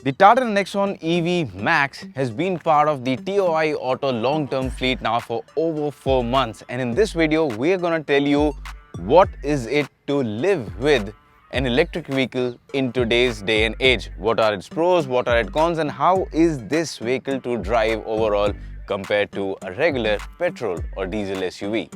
The Tata Nexon EV Max has been part of the TOI Auto long-term fleet now for over 4 months, and in this video we are going to tell you what is it to live with an electric vehicle in today's day and age. What are its pros, what are its cons, and how is this vehicle to drive overall compared to a regular petrol or diesel SUV.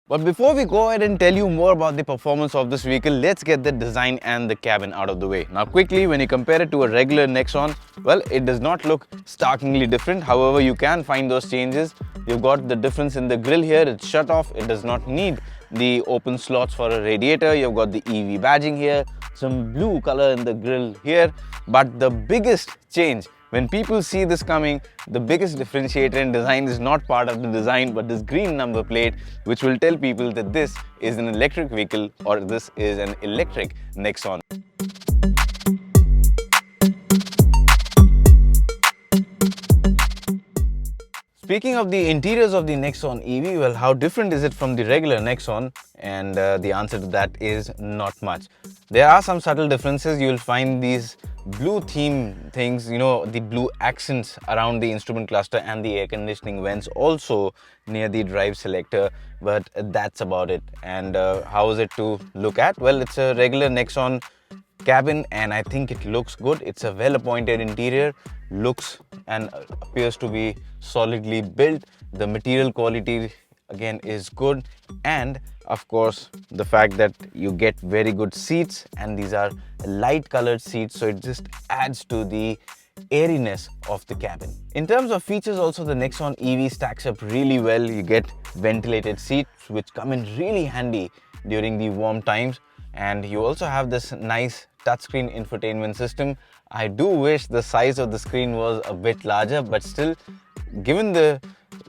But before we go ahead and tell you more about the performance of this vehicle, let's get the design and the cabin out of the way. Now quickly, when you compare it to a regular Nexon, well, it does not look starkly different. However, you can find those changes. You've got the difference in the grille here, it's shut off. It does not need the open slots for a radiator. You've got the EV badging here, some blue color in the grille here. But the biggest change, when people see this coming, the biggest differentiator in design is not part of the design but this green number plate, which will tell people that this is an electric vehicle or this is an electric Nexon. Speaking of the interiors of the Nexon EV, well, how different is it from the regular Nexon? And the answer to that is not much. There are some subtle differences. You'll find these blue theme things, the blue accents around the instrument cluster and the air conditioning vents also near the drive selector, but that's about it. And how is it to look at? Well, it's a regular Nexon cabin and I think it looks good. It's a well-appointed interior, looks and appears to be solidly built. The material quality again is good, and of course the fact that you get very good seats, and these are light colored seats, so it just adds to the airiness of the cabin. In terms of features also, the Nexon EV stacks up really well. You get ventilated seats which come in really handy during the warm times, and you also have this nice touchscreen infotainment system. I do wish the size of the screen was a bit larger, but still, given the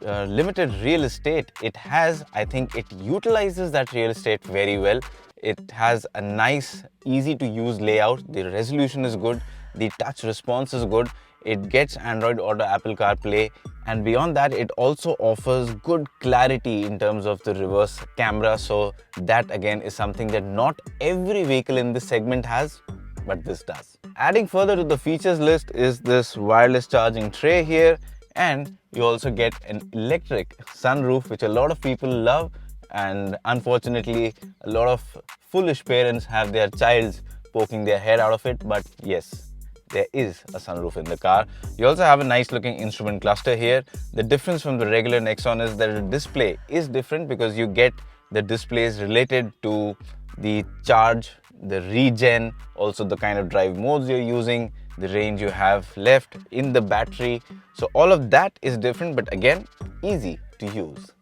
limited real estate it has, I think it utilizes that real estate very well. It has a nice, easy to use layout. The resolution is good. The touch response is good. It gets Android Auto, Apple CarPlay, and beyond that it also offers good clarity in terms of the reverse camera. So that again is something that not every vehicle in this segment has, but this does. Adding further to the features list is this wireless charging tray here, and you also get an electric sunroof, which a lot of people love, and unfortunately a lot of foolish parents have their childs poking their head out of it, but yes, there is a sunroof in the car. You also have a nice looking instrument cluster here. The difference from the regular Nexon is that the display is different because you get the displays related to the charge, the regen, also the kind of drive modes you're using, the range you have left in the battery. So all of that is different, but again, easy to use.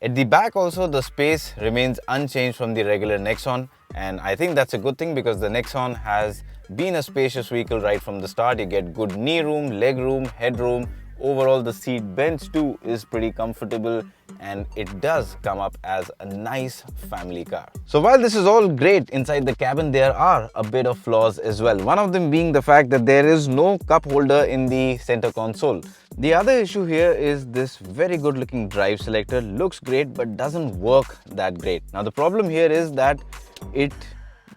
At the back also, the space remains unchanged from the regular Nexon, and I think that's a good thing because the Nexon has been a spacious vehicle right from the start. You get good knee room, leg room, headroom. Overall, the seat bench too is pretty comfortable, and it does come up as a nice family car. So while this is all great inside the cabin, there are a bit of flaws as well. One of them being the fact that there is no cup holder in the center console. The other issue here is this very good looking drive selector. Looks great but doesn't work that great. Now the problem here is that it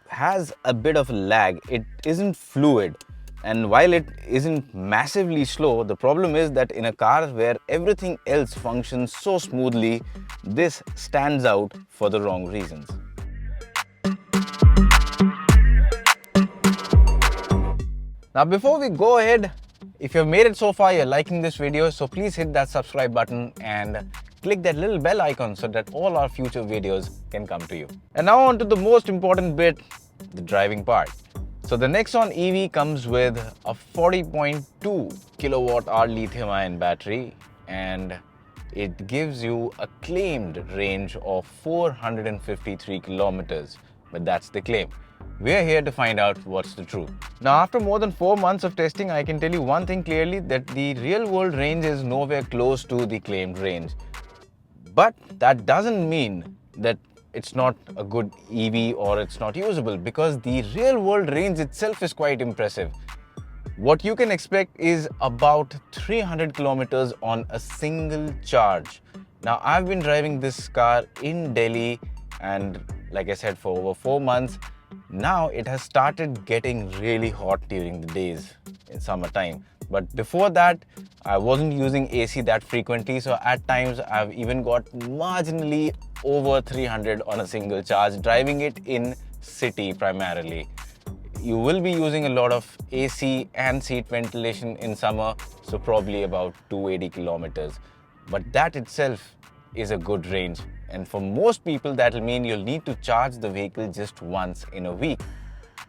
has a bit of lag. It isn't fluid. And while it isn't massively slow, the problem is that in a car where everything else functions so smoothly, this stands out for the wrong reasons. Now before we go ahead, if you've made it so far, you're liking this video, so please hit that subscribe button and click that little bell icon so that all our future videos can come to you. And now on to the most important bit, the driving part. So the Nexon EV comes with a 40.2 kilowatt hour lithium ion battery, and it gives you a claimed range of 453 kilometers. But that's the claim. We're here to find out what's the truth. Now, after more than 4 months of testing, I can tell you one thing clearly, that the real world range is nowhere close to the claimed range. But that doesn't mean that it's not a good EV or it's not usable, because the real world range itself is quite impressive. What you can expect is about 300 kilometers on a single charge. Now, I've been driving this car in Delhi, and like I said, for over 4 months. Now it has started getting really hot during the days in summertime. But before that, I wasn't using AC that frequently, so at times I've even got marginally over 300 on a single charge, driving it in city primarily. You will be using a lot of AC and seat ventilation in summer, so probably about 280 kilometers. But that itself is a good range. And for most people, that will mean you'll need to charge the vehicle just once in a week.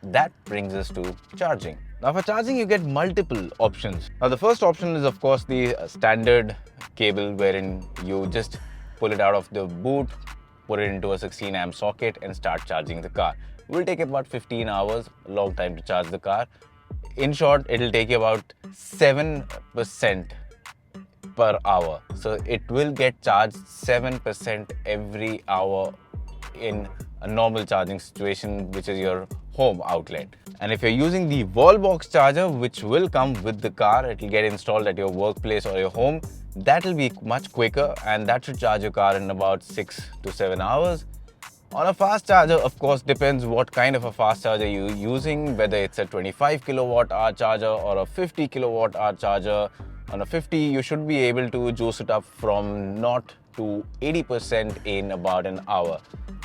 That brings us to charging. Now, for charging, you get multiple options. Now, the first option is, of course, the standard cable, wherein you just pull it out of the boot, put it into a 16 amp socket and start charging the car. It will take about 15 hours, a long time to charge the car. In short, it will take you about 7% per hour. So it will get charged 7% every hour in a normal charging situation, which is your home outlet. And if you're using the wall box charger, which will come with the car, it will get installed at your workplace or your home. That will be much quicker, and that should charge your car in about 6 to 7 hours. On a fast charger, of course, depends what kind of a fast charger you're using, whether it's a 25 kilowatt hour charger or a 50 kilowatt hour charger. On a 50, you should be able to juice it up from 0 to 80% in about an hour.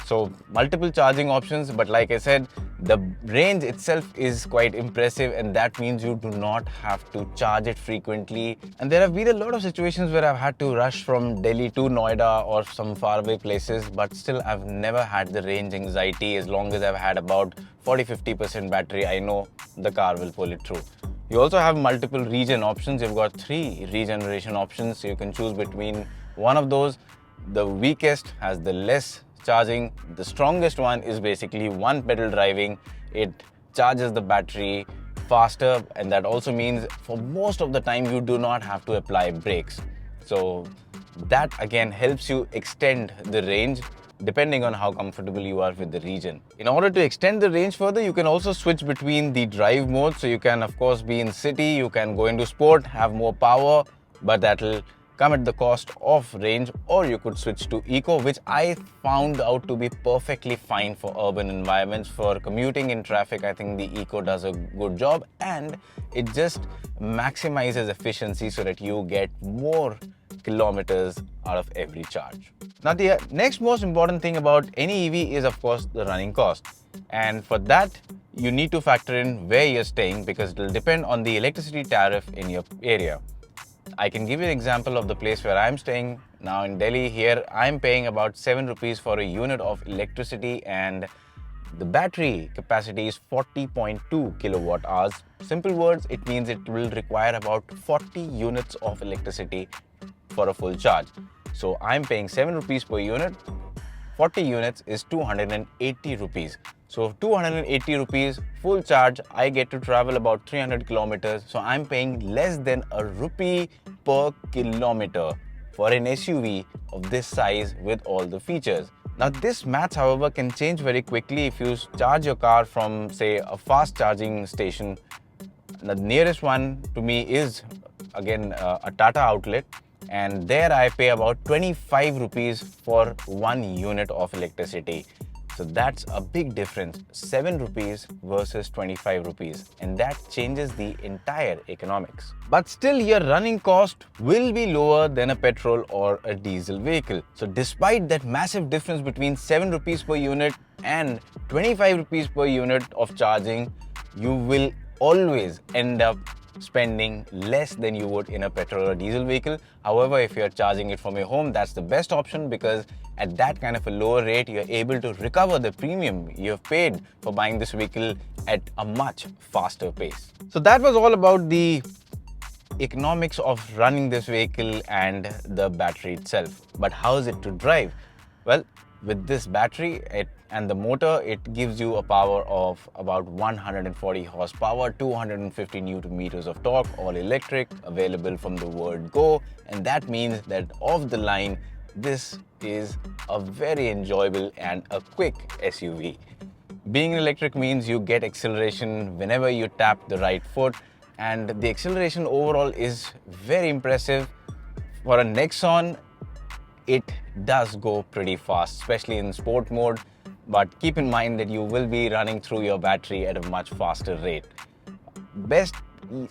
So multiple charging options, but like I said, the range itself is quite impressive, and that means you do not have to charge it frequently. And there have been a lot of situations where I've had to rush from Delhi to Noida or some faraway places, but still I've never had the range anxiety. As long as I've had about 40-50% battery, I know the car will pull it through. You also have multiple regen options. You've got 3 regeneration options, so you can choose between one of those. The weakest has the less charging. The strongest one is basically one pedal driving. It charges the battery faster, and that also means for most of the time you do not have to apply brakes. So that again helps you extend the range depending on how comfortable you are with the regen. In order to extend the range further, you can also switch between the drive modes. So you can of course be in city, you can go into sport, have more power, but that will come at the cost of range. Or you could switch to eco, which I found out to be perfectly fine for urban environments. For commuting in traffic, I think the eco does a good job, and it just maximizes efficiency so that you get more kilometers out of every charge. Now, the next most important thing about any EV is of course the running cost, and for that you need to factor in where you're staying, because it will depend on the electricity tariff in your area. I can give you an example of the place where I'm staying now in Delhi. Here I'm paying about 7 rupees for a unit of electricity, and the battery capacity is 40.2 kilowatt hours. Simple words, it means it will require about 40 units of electricity for a full charge. So I'm paying 7 rupees per unit. 40 units is 280 rupees. So 280 rupees full charge, I get to travel about 300 kilometers. So I'm paying less than a rupee per kilometer for an SUV of this size with all the features. Now this maths, however, can change very quickly if you charge your car from, say, a fast charging station. The nearest one to me is again a Tata outlet, and there I pay about 25 rupees for 1 unit of electricity. So that's a big difference, 7 rupees versus 25 rupees, and that changes the entire economics. But still, your running cost will be lower than a petrol or a diesel vehicle. So despite that massive difference between 7 rupees per unit and 25 rupees per unit of charging, you will always end up spending less than you would in a petrol or diesel vehicle. However, if you're charging it from your home, that's the best option, because at that kind of a lower rate, you're able to recover the premium you've paid for buying this vehicle at a much faster pace. So that was all about the economics of running this vehicle and the battery itself. But how is it to drive? Well, with this battery and the motor, it gives you a power of about 140 horsepower, 250 newton meters of torque, all electric, available from the word go. And that means that off the line, this is a very enjoyable and a quick SUV. Being electric means you get acceleration whenever you tap the right foot, and the acceleration overall is very impressive. For a Nexon, it does go pretty fast, especially in sport mode, but keep in mind that you will be running through your battery at a much faster rate. Best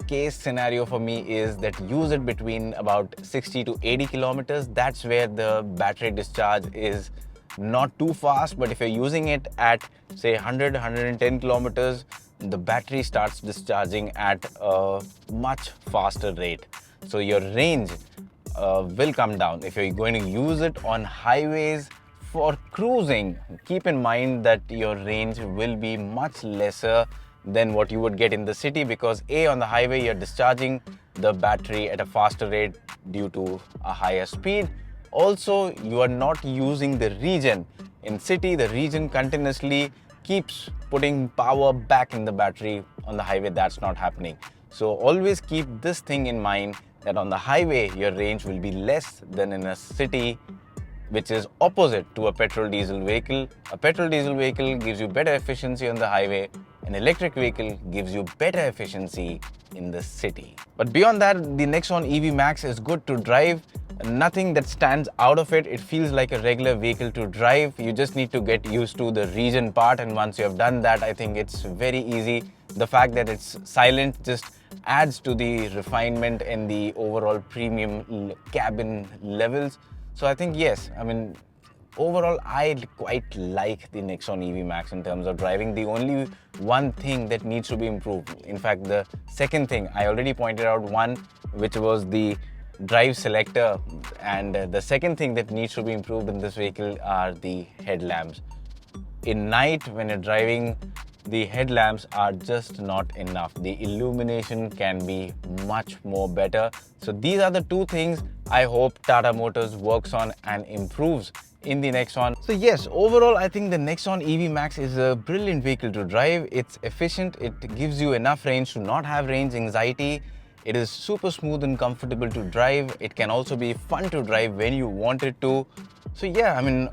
case scenario for me is that use it between about 60 to 80 kilometers. That's where the battery discharge is not too fast, but if you're using it at say 110 kilometers, the battery starts discharging at a much faster rate. So your range will come down. If you're going to use it on highways for cruising, keep in mind that your range will be much lesser than what you would get in the city, because on the highway you're discharging the battery at a faster rate due to a higher speed. Also, you are not using the regen. In city, the regen continuously keeps putting power back in the battery. On the highway, that's not happening. So always keep this thing in mind, that on the highway your range will be less than in a city, which is opposite to a petrol diesel vehicle. A petrol diesel vehicle gives you better efficiency on the highway. An electric vehicle gives you better efficiency in the city. But beyond that, the Nexon EV Max is good to drive. Nothing that stands out of it. It feels like a regular vehicle to drive. You just need to get used to the regen part, and once you have done that, I think it's very easy. The fact that it's silent just adds to the refinement and the overall premium cabin levels. So I think yes, I mean, overall I quite like the Nexon EV Max in terms of driving. The only one thing that needs to be improved, in fact the second thing, I already pointed out one, which was the drive selector, and the second thing that needs to be improved in this vehicle are the headlamps. In night when you're driving, the headlamps are just not enough. The illumination can be much more better. So these are the two things I hope Tata Motors works on and improves in the Nexon. So yes, overall I think the Nexon EV Max is a brilliant vehicle to drive. It's efficient, it gives you enough range to not have range anxiety. It is super smooth and comfortable to drive. It can also be fun to drive when you want it to. So yeah, I mean,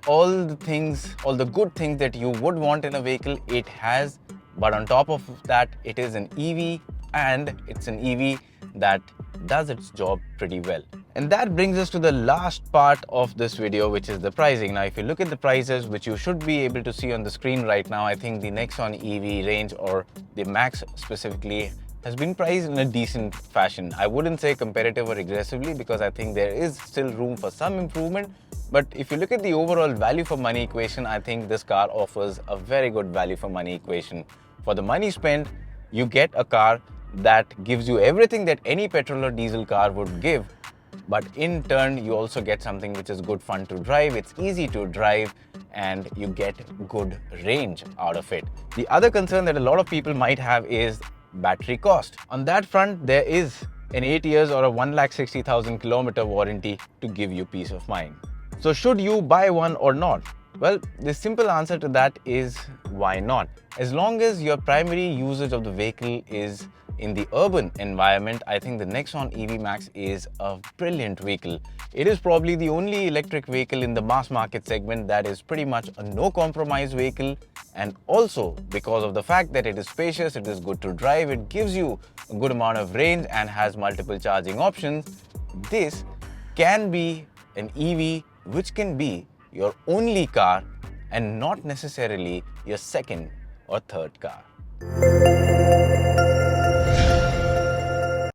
all the good things that you would want in a vehicle, it has. But on top of that, it is an EV, and it's an EV that does its job pretty well. And that brings us to the last part of this video, which is the pricing. Now, if you look at the prices, which you should be able to see on the screen right now, I think the Nexon EV range, or the Max specifically, has been priced in a decent fashion. I wouldn't say competitive or aggressively, because I think there is still room for some improvement. But if you look at the overall value for money equation, I think this car offers a very good value for money equation. For the money spent, you get a car that gives you everything that any petrol or diesel car would give. But in turn, you also get something which is good fun to drive. It's easy to drive, and you get good range out of it. The other concern that a lot of people might have is battery cost. On that front, there is an 8 years or a 1,60,000 kilometer warranty to give you peace of mind. So should you buy one or not? Well, the simple answer to that is why not? As long as your primary usage of the vehicle is in the urban environment, I think the Nexon EV Max is a brilliant vehicle. It is probably the only electric vehicle in the mass market segment that is pretty much a no-compromise vehicle. And also, because of the fact that it is spacious, it is good to drive, it gives you a good amount of range and has multiple charging options, this can be an EV which can be your only car and not necessarily your second or third car.